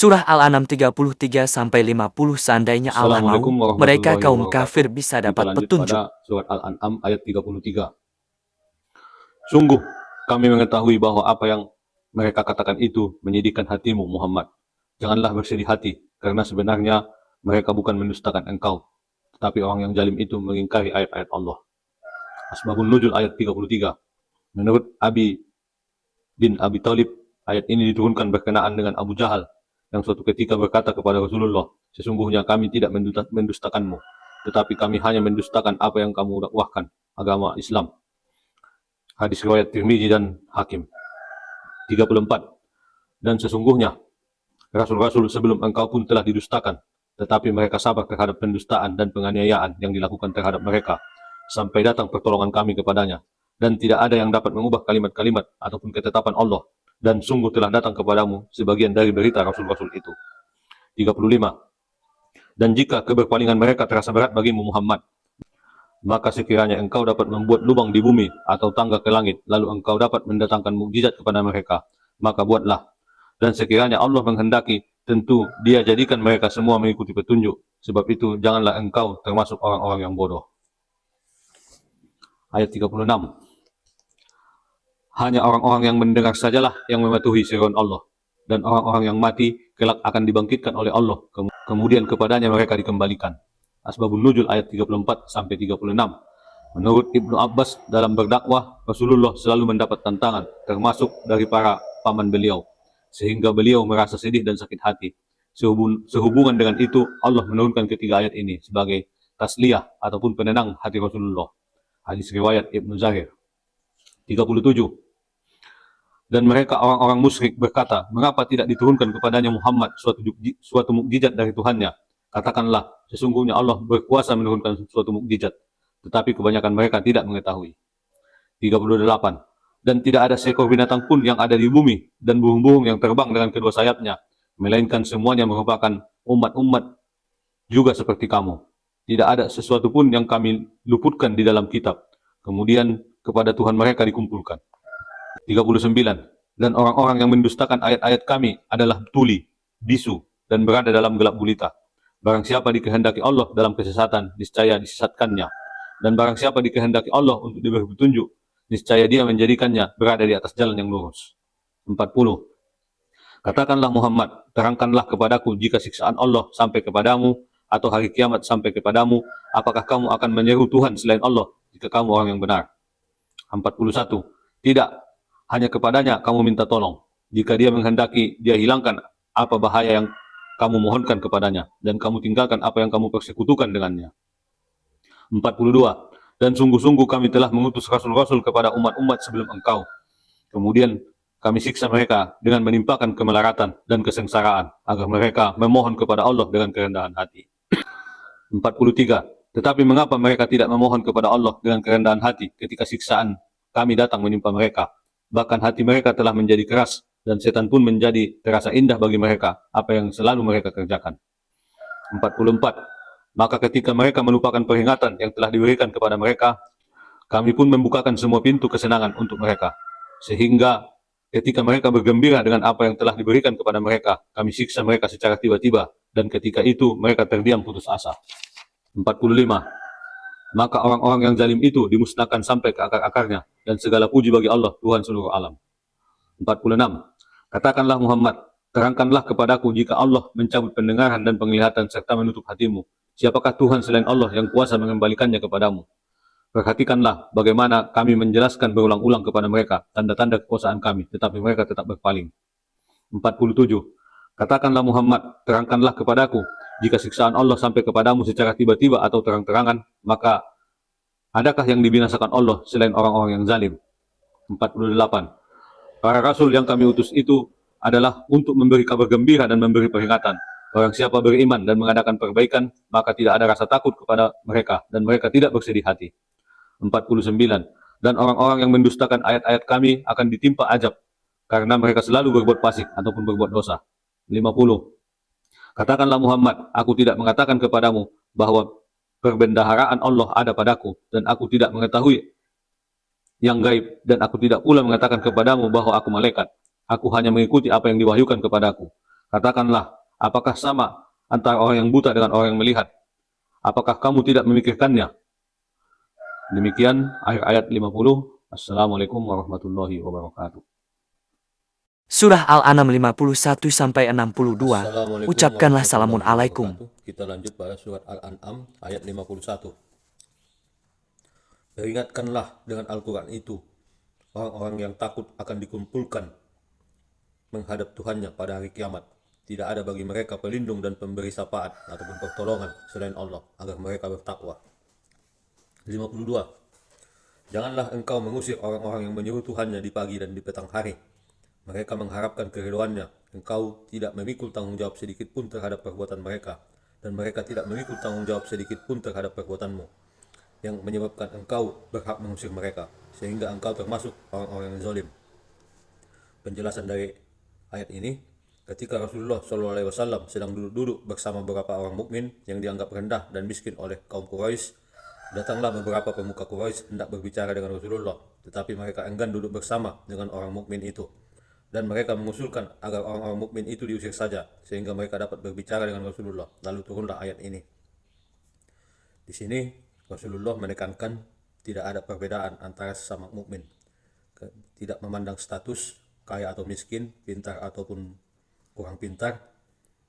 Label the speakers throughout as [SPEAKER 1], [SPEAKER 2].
[SPEAKER 1] Surah Al-An'am 33-50. Seandainya Allah mau,
[SPEAKER 2] Assalamualaikum
[SPEAKER 1] mereka
[SPEAKER 2] warahmatullahi
[SPEAKER 1] kaum
[SPEAKER 2] wabarakatuh.
[SPEAKER 1] kafir bisa
[SPEAKER 2] Kita
[SPEAKER 1] dapat
[SPEAKER 2] lanjut
[SPEAKER 1] petunjuk.
[SPEAKER 2] pada surat Al-An'am ayat 33. Sungguh kami mengetahui bahwa apa yang mereka katakan itu menyedihkan hatimu Muhammad. Janganlah bersedih hati, karena sebenarnya mereka bukan mendustakan engkau, tetapi orang yang zalim itu mengingkari ayat-ayat Allah. Asbabun Nuzul ayat 33. Menurut Abi bin Abi Thalib, ayat ini diturunkan berkenaan dengan Abu Jahal yang suatu ketika berkata kepada Rasulullah, sesungguhnya kami tidak mendustakanmu, tetapi kami hanya mendustakan apa yang kamu dakwahkan, agama Islam. Hadis riwayat Tirmizi dan Hakim. 34. Dan sesungguhnya Rasul-Rasul sebelum engkau pun telah didustakan, tetapi mereka sabar terhadap pendustaan dan penganiayaan yang dilakukan terhadap mereka, sampai datang pertolongan kami kepadanya. Dan tidak ada yang dapat mengubah kalimat-kalimat ataupun ketetapan Allah, dan sungguh telah datang kepadamu sebagian dari berita Rasul-Rasul itu. 35. Dan jika keberpalingan mereka terasa berat bagimu Muhammad, maka sekiranya engkau dapat membuat lubang di bumi atau tangga ke langit, lalu engkau dapat mendatangkan mukjizat kepada mereka, maka buatlah. Dan sekiranya Allah menghendaki, tentu Dia jadikan mereka semua mengikuti petunjuk. Sebab itu janganlah engkau termasuk orang-orang yang bodoh. Ayat 36. Hanya orang-orang yang mendengar sajalah yang mematuhi seruan Allah, dan orang-orang yang mati kelak akan dibangkitkan oleh Allah, kemudian kepadanya mereka dikembalikan. Asbabun Nuzul ayat 34-36. Menurut Ibnu Abbas, dalam berdakwah Rasulullah selalu mendapat tantangan, termasuk dari para paman beliau, sehingga beliau merasa sedih dan sakit hati. Sehubungan dengan itu, Allah menurunkan ketiga ayat ini sebagai tasliyah ataupun penenang hati Rasulullah. Hadis riwayat Ibnu Zahir. 37. Dan mereka orang-orang musyrik berkata, mengapa tidak diturunkan kepadanya Muhammad suatu mukjizat dari Tuhannya? Katakanlah, sesungguhnya Allah berkuasa menurunkan suatu mukjizat, tetapi kebanyakan mereka tidak mengetahui. 38. Dan tidak ada seekor binatang pun yang ada di bumi dan burung-burung yang terbang dengan kedua sayapnya, melainkan semuanya merupakan umat-umat juga seperti kamu. Tidak ada sesuatu pun yang kami luputkan di dalam kitab. Kemudian kepada Tuhan mereka dikumpulkan. 39. Dan orang-orang yang mendustakan ayat-ayat kami adalah tuli, bisu, dan berada dalam gelap gulita. Barang siapa dikehendaki Allah dalam kesesatan, niscaya disesatkannya. Dan barang siapa dikehendaki Allah untuk diberi petunjuk, niscaya Dia menjadikannya berada di atas jalan yang lurus. 40. Katakanlah Muhammad, terangkanlah kepadaku jika siksaan Allah sampai kepadamu, atau hari kiamat sampai kepadamu, apakah kamu akan menyeru Tuhan selain Allah jika kamu orang yang benar? 41. Tidak, hanya kepadanya kamu minta tolong. Jika Dia menghendaki, Dia hilangkan apa bahaya yang kamu mohonkan kepadanya, dan kamu tinggalkan apa yang kamu persekutukan dengannya. 42. Dan sungguh-sungguh kami telah mengutus rasul-rasul kepada umat-umat sebelum engkau. Kemudian kami siksa mereka dengan menimpakan kemelaratan dan kesengsaraan, agar mereka memohon kepada Allah dengan kerendahan hati. 43. Tetapi mengapa mereka tidak memohon kepada Allah dengan kerendahan hati ketika siksaan kami datang menimpa mereka? Bahkan hati mereka telah menjadi keras, dan setan pun menjadi terasa indah bagi mereka apa yang selalu mereka kerjakan. 44. Maka ketika mereka melupakan peringatan yang telah diberikan kepada mereka, kami pun membukakan semua pintu kesenangan untuk mereka, sehingga ketika mereka bergembira dengan apa yang telah diberikan kepada mereka, kami siksa mereka secara tiba-tiba, dan ketika itu mereka terdiam putus asa. 45. Maka orang-orang yang zalim itu dimusnahkan sampai ke akar-akarnya, dan segala puji bagi Allah, Tuhan seluruh alam. 46. Katakanlah Muhammad, terangkanlah kepadaku jika Allah mencabut pendengaran dan penglihatan serta menutup hatimu. Siapakah Tuhan selain Allah yang kuasa mengembalikannya kepadamu? Perhatikanlah bagaimana kami menjelaskan berulang-ulang kepada mereka tanda-tanda kekuasaan kami, tetapi mereka tetap berpaling. 47. Katakanlah Muhammad, terangkanlah kepadaku, jika siksaan Allah sampai kepadamu secara tiba-tiba atau terang-terangan, maka adakah yang dibinasakan Allah selain orang-orang yang zalim? 48. Para rasul yang kami utus itu adalah untuk memberi kabar gembira dan memberi peringatan. Barang siapa beriman dan mengadakan perbaikan, maka tidak ada rasa takut kepada mereka, dan mereka tidak bersedih hati. 49. Dan orang-orang yang mendustakan ayat-ayat kami akan ditimpa azab, karena mereka selalu berbuat fasik ataupun berbuat dosa. 50. Katakanlah Muhammad, aku tidak mengatakan kepadamu bahwa perbendaharaan Allah ada padaku, dan aku tidak mengetahui yang gaib, dan aku tidak pula mengatakan kepadamu bahwa aku malaikat. Aku hanya mengikuti apa yang diwahyukan kepadaku. Katakanlah, apakah sama antara orang yang buta dengan orang yang melihat? Apakah kamu tidak memikirkannya? Demikian akhir ayat 50. Assalamualaikum warahmatullahi wabarakatuh.
[SPEAKER 1] Surah Al-An'am 51-62.
[SPEAKER 3] Assalamualaikum
[SPEAKER 1] Ucapkanlah salamun
[SPEAKER 3] warahmatullahi
[SPEAKER 1] alaikum.
[SPEAKER 3] wabarakatuh. Kita lanjut pada surat Al-An'am ayat 51. Peringatkanlah dengan Al-Quran itu orang-orang yang takut akan dikumpulkan menghadap Tuhannya pada hari kiamat. Tidak ada bagi mereka pelindung dan pemberi syafaat ataupun pertolongan selain Allah agar mereka bertakwa. 52. Janganlah engkau mengusir orang-orang yang menyeru Tuhannya di pagi dan di petang hari. Mereka mengharapkan keridhoannya. Engkau tidak memikul tanggung jawab sedikit pun terhadap perbuatan mereka, dan mereka tidak memikul tanggung jawab sedikit pun terhadap perbuatanmu, yang menyebabkan engkau berhak mengusir mereka, sehingga engkau termasuk orang-orang yang zalim. Penjelasan dari ayat ini, ketika Rasulullah SAW sedang duduk-duduk bersama beberapa orang mukmin yang dianggap rendah dan miskin oleh kaum Quraisy, datanglah beberapa pemuka Quraisy hendak berbicara dengan Rasulullah, tetapi mereka enggan duduk bersama dengan orang mukmin itu. Dan mereka mengusulkan agar orang-orang mukmin itu diusir saja, sehingga mereka dapat berbicara dengan Rasulullah. Lalu turunlah ayat ini. Di sini Rasulullah menekankan tidak ada perbedaan antara sesama mukmin, tidak memandang status kaya atau miskin, pintar ataupun kurang pintar,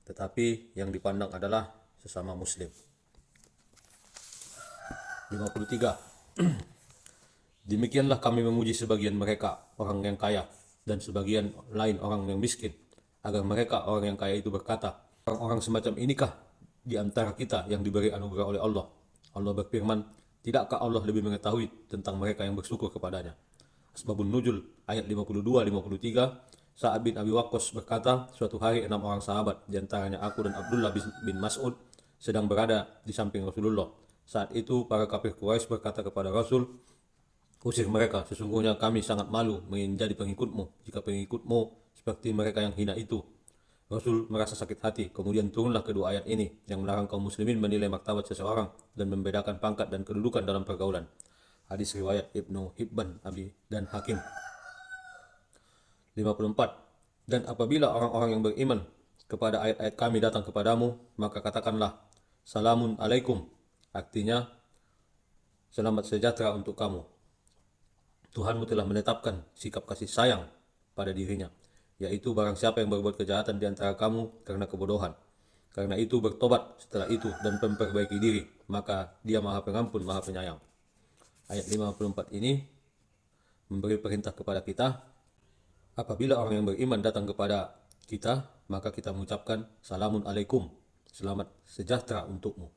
[SPEAKER 3] tetapi yang dipandang adalah sesama muslim. 53. Demikianlah kami memuji sebagian mereka, orang yang kaya, dan sebagian lain orang yang miskin, agar mereka orang yang kaya itu berkata, orang-orang semacam inikah di antara kita yang diberi anugerah oleh Allah? Allah berfirman, tidakkah Allah lebih mengetahui tentang mereka yang bersyukur kepadanya? Asbabun Nuzul ayat 52-53. Sa'ad bin Abi Waqqas berkata, suatu hari 6 orang sahabat, diantaranya aku dan Abdullah bin Mas'ud, sedang berada di samping Rasulullah. Saat itu para kafir Quraisy berkata kepada Rasul, usir mereka, sesungguhnya kami sangat malu menjadi pengikutmu jika pengikutmu seperti mereka yang hina itu. Rasul merasa sakit hati, kemudian turunlah kedua ayat ini yang melarang kaum muslimin menilai martabat seseorang dan membedakan pangkat dan kedudukan dalam pergaulan. Hadis riwayat Ibnu Hibban, Abi dan Hakim. 54. Dan apabila orang-orang yang beriman kepada ayat-ayat kami datang kepadamu, maka katakanlah, salamun alaikum, artinya selamat sejahtera untuk kamu. Tuhanmu telah menetapkan sikap kasih sayang pada dirinya, yaitu barang siapa yang berbuat kejahatan di antara kamu karena kebodohan, karena itu bertobat setelah itu dan memperbaiki diri, maka dia maha pengampun, maha penyayang. Ayat 54 ini memberi perintah kepada kita, apabila orang yang beriman datang kepada kita, maka kita mengucapkan salamun alaikum, selamat sejahtera untukmu.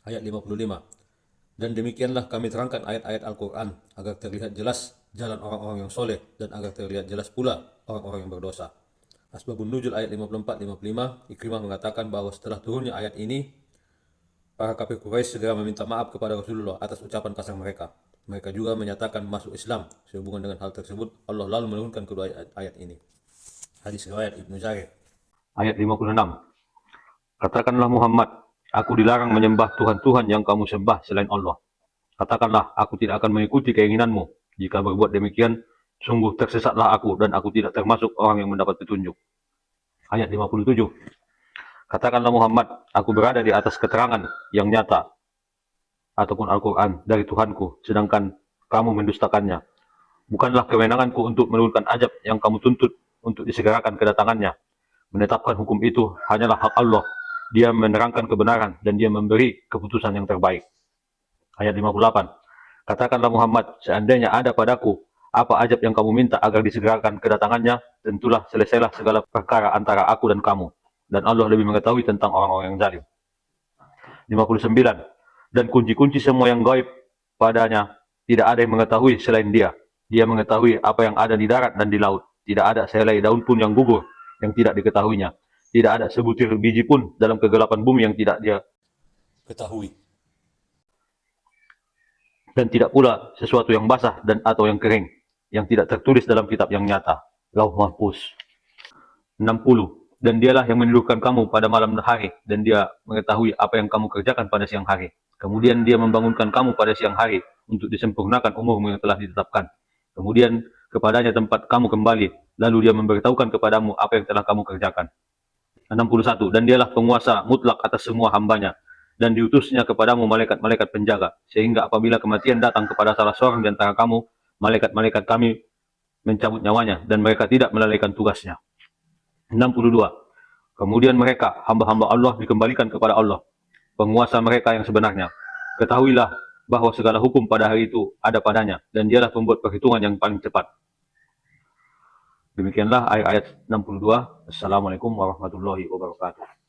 [SPEAKER 3] Ayat 55. Dan demikianlah kami terangkan ayat-ayat Al-Quran agar terlihat jelas jalan orang-orang yang soleh dan agar terlihat jelas pula orang-orang yang berdosa. Asbabun Nuzul ayat 54-55, Ikrimah mengatakan bahwa setelah turunnya ayat ini, para kafir Quraisy segera meminta maaf kepada Rasulullah atas ucapan kasar mereka. Mereka juga menyatakan masuk Islam. Sehubungan dengan hal tersebut, Allah lalu menurunkan kedua ayat ini. Hadis riwayat Ibnu Jarir.
[SPEAKER 2] Ayat 56. Katakanlah Muhammad, aku dilarang menyembah Tuhan-Tuhan yang kamu sembah selain Allah. Katakanlah, aku tidak akan mengikuti keinginanmu. Jika berbuat demikian, sungguh tersesatlah aku dan aku tidak termasuk orang yang mendapat petunjuk. Ayat 57. Katakanlah Muhammad, aku berada di atas keterangan yang nyata ataupun Al-Quran dari Tuhanku, sedangkan kamu mendustakannya. Bukanlah kewenanganku untuk menurunkan ajab yang kamu tuntut untuk disegerakan kedatangannya. Menetapkan hukum itu hanyalah hak Allah. Dia menerangkan kebenaran dan dia memberi keputusan yang terbaik. Ayat 58. Katakanlah Muhammad, seandainya ada padaku apa ajab yang kamu minta agar disegerakan kedatangannya, tentulah selesailah segala perkara antara aku dan kamu. Dan Allah lebih mengetahui tentang orang-orang yang zalim. 59. Dan kunci-kunci semua yang gaib padanya tidak ada yang mengetahui selain dia. Dia mengetahui apa yang ada di darat dan di laut. Tidak ada sehelai daun pun yang gugur yang tidak diketahuinya. Tidak ada sebutir biji pun dalam kegelapan bumi yang tidak dia
[SPEAKER 3] Ketahui.
[SPEAKER 2] Dan tidak pula sesuatu yang basah dan atau yang kering yang tidak tertulis dalam kitab yang nyata, Lauh Mahfuz. 60. Dan dialah yang menidurkan kamu pada malam hari, dan dia mengetahui apa yang kamu kerjakan pada siang hari. Kemudian dia membangunkan kamu pada siang hari untuk disempurnakan umurmu yang telah ditetapkan. Kemudian kepadanya tempat kamu kembali, lalu dia memberitahukan kepadamu apa yang telah kamu kerjakan. 61. Dan dialah penguasa mutlak atas semua hambanya, dan diutusnya kepadamu malaikat-malaikat penjaga, sehingga apabila kematian datang kepada salah seorang di antara kamu, malaikat-malaikat kami mencabut nyawanya, dan mereka tidak melalaikan tugasnya. 62. Kemudian mereka, hamba-hamba Allah, dikembalikan kepada Allah, penguasa mereka yang sebenarnya. Ketahuilah bahwa segala hukum pada hari itu ada padanya, dan dialah pembuat perhitungan yang paling cepat. Demikianlah ayat-ayat 62. Assalamualaikum warahmatullahi wabarakatuh.